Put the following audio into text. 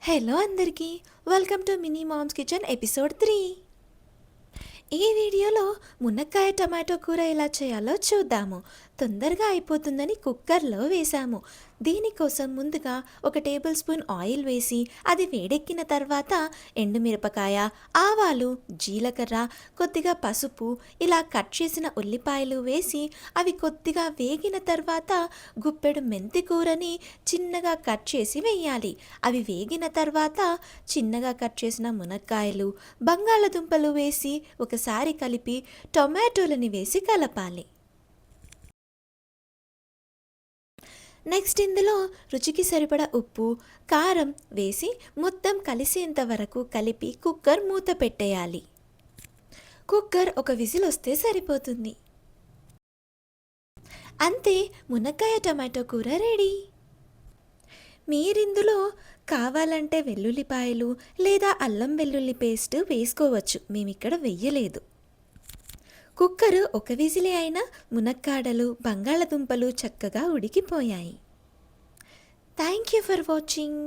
Hello అందరికీ welcome to Mini Mom's Kitchen episode 3. ఈ వీడియోలో మునక్కాయ టమాటో కూర ఎలా చేయాలో చూద్దాము. తొందరగా అయిపోతుందని కుక్కర్లో వేసాము. దీనికోసం ముందుగా 1 టేబుల్ స్పూన్ ఆయిల్ వేసి అది వేడెక్కిన తర్వాత ఎండుమిరపకాయ, ఆవాలు, జీలకర్ర, కొద్దిగా పసుపు, ఇలా కట్ చేసిన ఉల్లిపాయలు వేసి అవి కొద్దిగా వేగిన తర్వాత గుప్పెడు మెంతి కూరని చిన్నగా కట్ చేసి వేయాలి. అవి వేగిన తర్వాత చిన్నగా కట్ చేసిన మునక్కాయలు, బంగాళదుంపలు వేసి ఒకసారి కలిపి టొమాటోలని వేసి కలపాలి. నెక్స్ట్ ఇందులో రుచికి సరిపడా ఉప్పు, కారం వేసి మొత్తం కలిసేంత వరకు కలిపి కుక్కర్ మూత పెట్టేయాలి. కుక్కర్ ఒక విజిల్ వస్తే సరిపోతుంది. అంతే, మునక్కాయ టమాటో కూర రెడీ. మీరిందులో కావాలంటే వెల్లుల్లిపాయలు లేదా అల్లం వెల్లుల్లి పేస్ట్ వేసుకోవచ్చు. మేమిక్కడ వెయ్యలేదు. కుక్కరు ఒక విజిలే అయినా మునక్కాడలు, బంగాళదుంపలు చక్కగా ఉడికిపోయాయి. Thank you for watching.